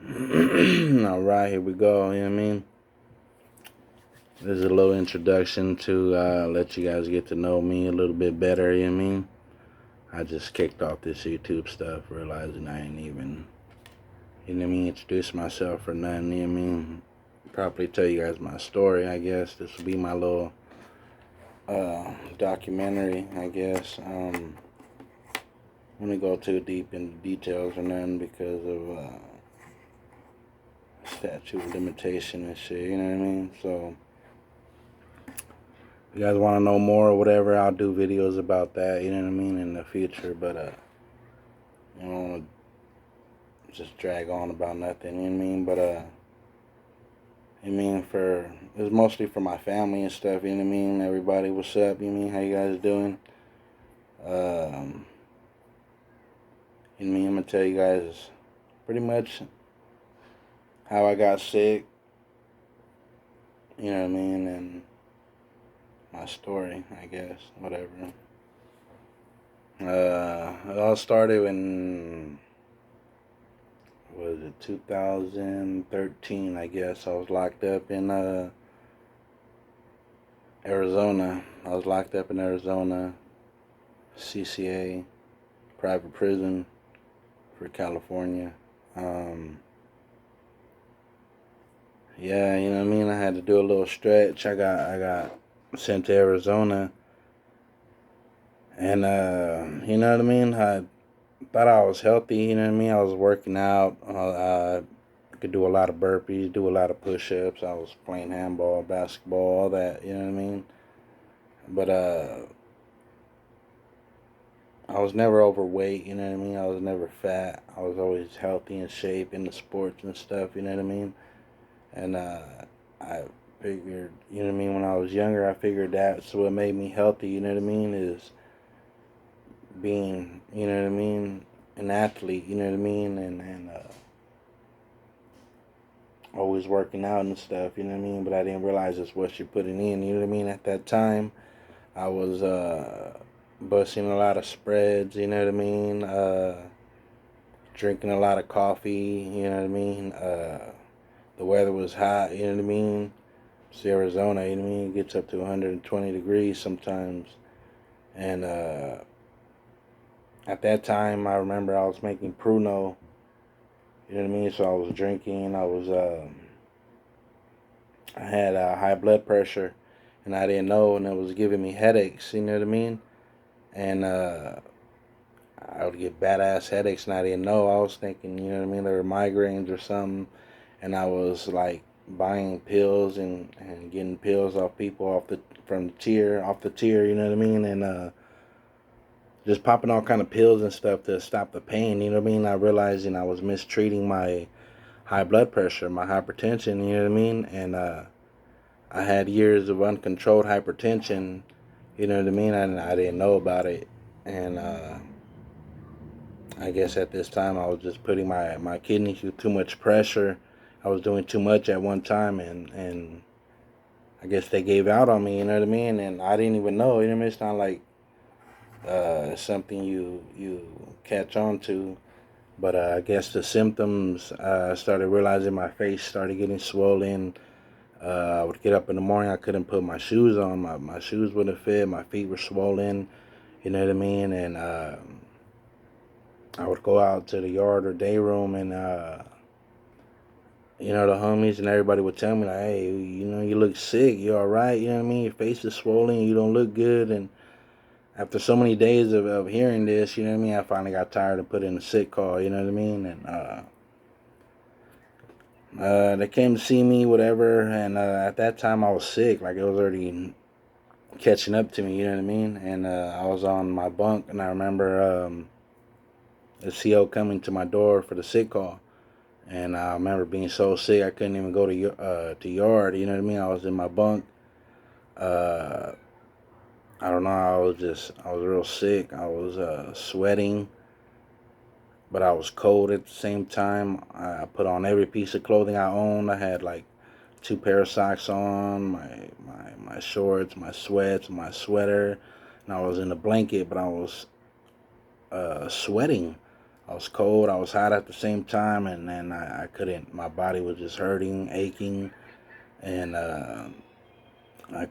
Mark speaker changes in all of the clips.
Speaker 1: Alright, here we go, you know what I mean? This is a little introduction to let you guys get to know me a little bit better, you know what I mean? I just kicked off this YouTube stuff, realizing I ain't even, you know what I mean, introduce myself or nothing, you know what I mean? Probably tell you guys my story, I guess. This will be my little documentary, I guess. I'm gonna go too deep into details or nothing because of statute of limitation and shit, you know what I mean? So, if you guys want to know more or whatever, I'll do videos about that, you know what I mean, in the future, but, I don't want to just drag on about nothing, you know what I mean, but, it was mostly for my family and stuff, you know what I mean, everybody, what's up, you know what I mean, how you guys doing, you know what I mean, I'm going to tell you guys pretty much how I got sick, you know what I mean, and my story, I guess, whatever. It all started in, what was it, 2013, I guess. I was locked up in Arizona. I was locked up in Arizona, CCA, private prison for California. Yeah, you know what I mean? I had to do a little stretch. I got sent to Arizona, and you know what I mean? I thought I was healthy, you know what I mean? I was working out. I could do a lot of burpees, do a lot of push-ups. I was playing handball, basketball, all that, you know what I mean? But I was never overweight, you know what I mean? I was never fat. I was always healthy and shape in the sports and stuff, you know what I mean? And I figured, you know what I mean, when I was younger, I figured that's what made me healthy, you know what I mean, is being, you know what I mean, an athlete, you know what I mean, and always working out and stuff, you know what I mean, but I didn't realize it's what you're putting in, you know what I mean, at that time, I was busting a lot of spreads, you know what I mean, drinking a lot of coffee, you know what I mean, the weather was hot, you know what I mean, it's Arizona, you know what I mean, it gets up to 120 degrees sometimes, and at that time, I remember I was making Pruno, you know what I mean, so I was drinking, I had high blood pressure, and I didn't know, and it was giving me headaches, you know what I mean, and I would get badass headaches, and I didn't know. I was thinking, you know what I mean, they were migraines or something, and I was like buying pills and getting pills off people off the tier, you know what I mean, and just popping all kind of pills and stuff to stop the pain, you know what I mean. I realizing I was mistreating my high blood pressure, my hypertension, you know what I mean, and I had years of uncontrolled hypertension, you know what I mean, and I didn't know about it, and I guess at this time I was just putting my kidneys through too much pressure. I was doing too much at one time, and I guess they gave out on me. You know what I mean? And I didn't even know. You know what I mean? It's not like something you catch on to. But I guess the symptoms. I started realizing my face started getting swollen. I would get up in the morning. I couldn't put my shoes on. My shoes wouldn't fit. My feet were swollen. You know what I mean? And I would go out to the yard or day room, and you know, the homies and everybody would tell me like, hey, you know, you look sick, you alright, you know what I mean, your face is swollen, you don't look good. And after so many days of hearing this, you know what I mean, I finally got tired of putting a sick call, you know what I mean. And they came to see me, whatever, and at that time I was sick, like it was already catching up to me, you know what I mean. And I was on my bunk, and I remember the CO coming to my door for the sick call. And I remember being so sick I couldn't even go to yard. You know what I mean? I was in my bunk. Uh, I don't know. I was real sick. I was sweating, but I was cold at the same time. I put on every piece of clothing I owned. I had like two pair of socks on, my shorts, my sweats, my sweater, and I was in a blanket, but I was sweating. I was cold, I was hot at the same time, and then I couldn't, my body was just hurting, aching, and I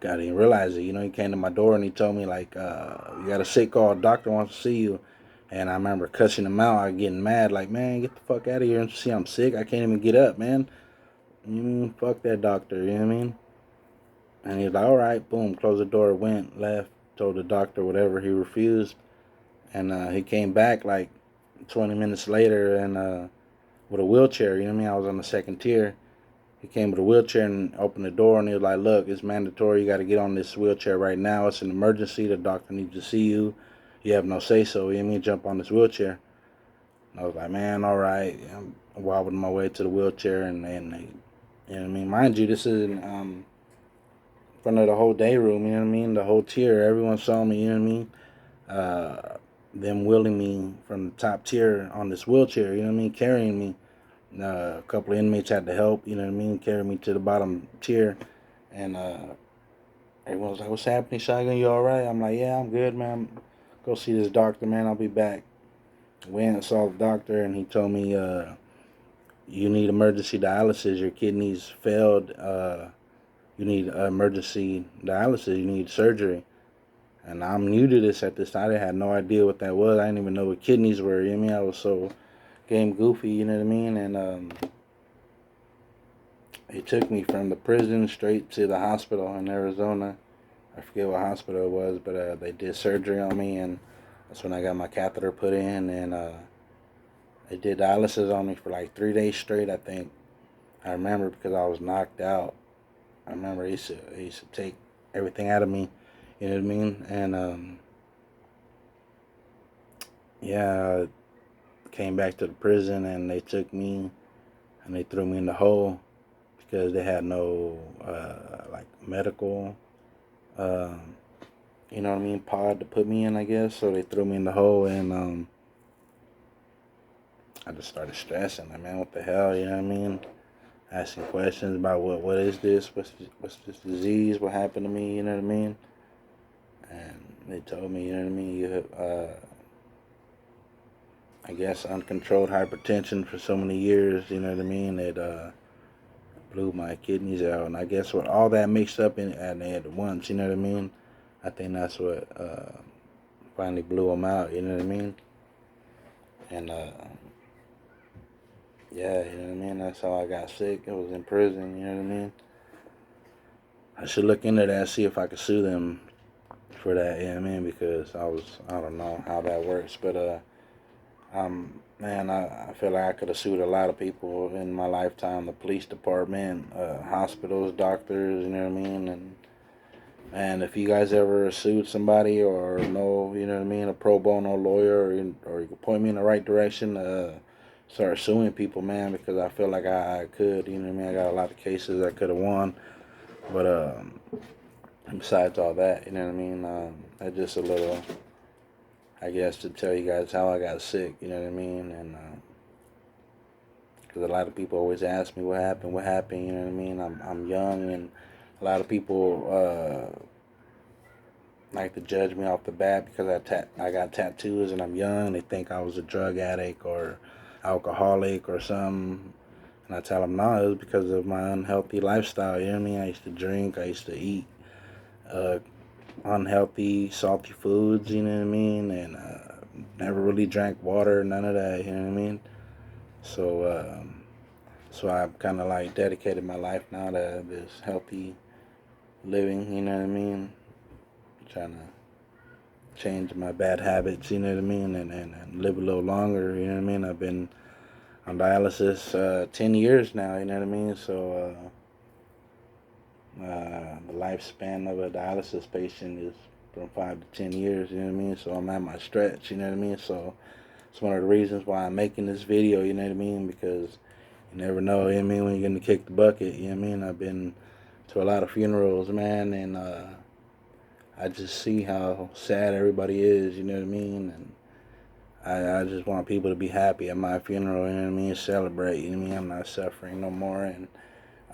Speaker 1: didn't realize it. He came to my door and he told me, like, you got a sick call, doctor wants to see you. And I remember cussing him out, I getting mad, like, man, get the fuck out of here and see I'm sick. I can't even get up, man. Fuck that doctor, you know what I mean? And he was like, all right, boom, closed the door, went, left, told the doctor whatever, he refused. And he came back like 20 minutes later and with a wheelchair, you know what I mean? I was on the second tier. He came with a wheelchair and opened the door and he was like, look, it's mandatory. You got to get on this wheelchair right now. It's an emergency. The doctor needs to see you. You have no say so. You know what I mean? Jump on this wheelchair. And I was like, man, all right. I'm wobbling my way to the wheelchair and you know what I mean? Mind you, this is in front of the whole day room, you know what I mean? The whole tier. Everyone saw me, you know what I mean? Them wheeling me from the top tier on this wheelchair, you know what I mean? Carrying me. A couple of inmates had to help, you know what I mean? Carry me to the bottom tier. And everyone was like, what's happening, Shotgun? You all right? I'm like, yeah, I'm good, man. Go see this doctor, man. I'll be back. Went and saw the doctor, and he told me, you need emergency dialysis. Your kidneys failed. You need emergency dialysis. You need surgery. And I'm new to this at this time. I had no idea what that was. I didn't even know what kidneys were. You know what I mean? I was so game goofy, you know what I mean? And they took me from the prison straight to the hospital in Arizona. I forget what hospital it was, but they did surgery on me, and that's when I got my catheter put in. And they did dialysis on me for like 3 days straight, I think. I remember because I was knocked out. I remember they used to take everything out of me, you know what I mean? And yeah, I came back to the prison, and they took me and they threw me in the hole because they had no like medical, um, you know what I mean, pod to put me in, I guess. So they threw me in the hole, and I just started stressing. Like, man, what the hell, you know what I mean? Asking questions about what is this? What's this disease? What happened to me? You know what I mean? And they told me, you know what I mean? You have, I guess, uncontrolled hypertension for so many years. You know what I mean? It blew my kidneys out, and I guess with all that mixed up in at once, you know what I mean? I think that's what finally blew them out. You know what I mean? And yeah, you know what I mean? That's how I got sick. I was in prison. You know what I mean? I should look into that, see if I could sue them for that. You know what I mean? Because I don't know how that works, but man, I feel like I could have sued a lot of people in my lifetime. The police department, hospitals, doctors. You know what I mean? And if you guys ever sued somebody or know, you know what I mean, a pro bono lawyer, or you can point me in the right direction, start suing people, man, because I feel like I could, you know what I mean? I got a lot of cases I could have won, but besides all that, you know what I mean? That's just a little, I guess, to tell you guys how I got sick, you know what I mean? And because a lot of people always ask me what happened, you know what I mean? I'm young, and a lot of people like to judge me off the bat because I got tattoos and I'm young. They think I was a drug addict or alcoholic or something. And I tell them, no, it was because of my unhealthy lifestyle. You know what I mean? I used to drink. I used to eat uh, unhealthy, salty foods. You know what I mean? And never really drank water, none of that. You know what I mean? So, so I've kind of like dedicated my life now to this healthy living. You know what I mean? Trying to change my bad habits, you know what I mean, and live a little longer, you know what I mean. I've been on dialysis 10 years now, you know what I mean. So the lifespan of a dialysis patient is from 5 to 10 years, you know what I mean. So I'm at my stretch, you know what I mean. So it's one of the reasons why I'm making this video, you know what I mean, because you never know, you know what I mean, when you're gonna kick the bucket, you know what I mean. I've been to a lot of funerals, man, and I just see how sad everybody is, you know what I mean, and I just want people to be happy at my funeral, you know what I mean, celebrate, you know what I mean. I'm not suffering no more, and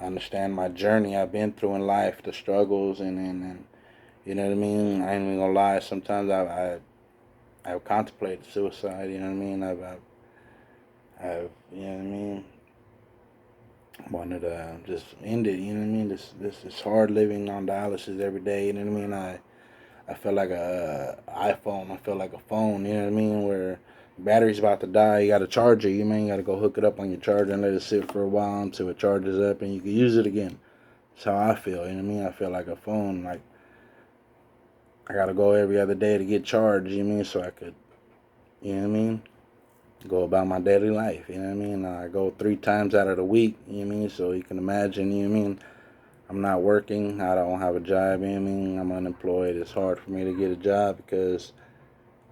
Speaker 1: I understand my journey I've been through in life, the struggles, and you know what I mean. I ain't even gonna lie, sometimes I've contemplated suicide, you know what I mean. you know what I mean? Wanted to just end it, you know what I mean? This is hard living on dialysis every day, you know what I mean? I feel like a iPhone. I feel like a phone. You know what I mean? Where battery's about to die, you got to charge it. You mean you got to go hook it up on your charger and let it sit for a while until it charges up and you can use it again. That's how I feel. You know what I mean? I feel like a phone. Like I got to go every other day to get charged. You know what I mean? So I could, you know what I mean? Go about my daily life. You know what I mean? I go 3 times out of the week. You know what I mean? So you can imagine. You know what I mean? I'm not working. I don't have a job. You know what I mean? I'm unemployed. It's hard for me to get a job because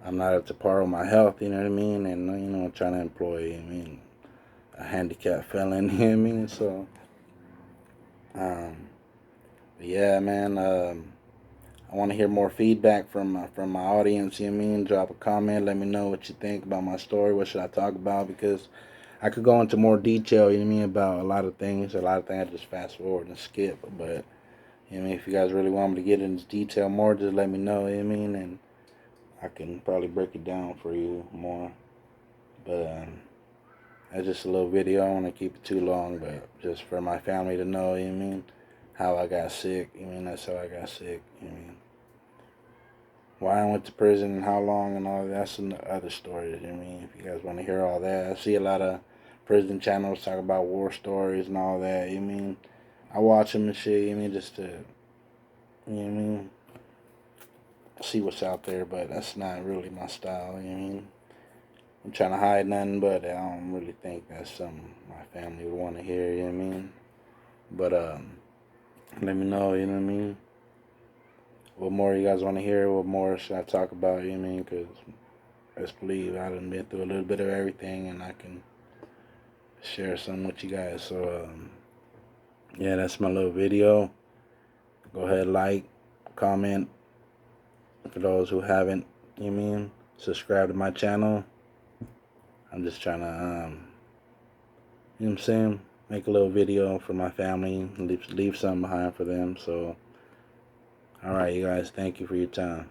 Speaker 1: I'm not up to par with my health, you know what I mean? And, trying to employ, a handicapped felon, you know what I mean? So, um, yeah, man, I want to hear more feedback from my audience, you know what I mean? Drop a comment, let me know what you think about my story, what should I talk about, because I could go into more detail, you know what I mean, about a lot of things. I just fast forward and skip, but, you know what I mean, if you guys really want me to get into detail more, just let me know, you know what I mean? And I can probably break it down for you more. But that's just a little video. I don't want to keep it too long, but just for my family to know, you know what I mean, how I got sick. You know what I mean, that's how I got sick. You know what I mean, why I went to prison and how long and all that, that's another story. You know what I mean, if you guys want to hear all that, I see a lot of prison channels talk about war stories and all that. You know what I mean, I watch them and shit. You know what I mean, just to, you know what I mean, see what's out there, but that's not really my style. You know what I mean. I'm trying to hide nothing, but I don't really think that's something my family would want to hear, you know what I mean? But let me know, you know what I mean? What more you guys want to hear? What more should I talk about, you know what I mean? Because let's believe I done been through a little bit of everything and I can share some with you guys. So, yeah, that's my little video. Go ahead, like, comment. For those who haven't, you know what I mean? Subscribe to my channel. I'm just trying to, you know what I'm saying? Make a little video for my family, leave something behind for them. So, all right, you guys, thank you for your time.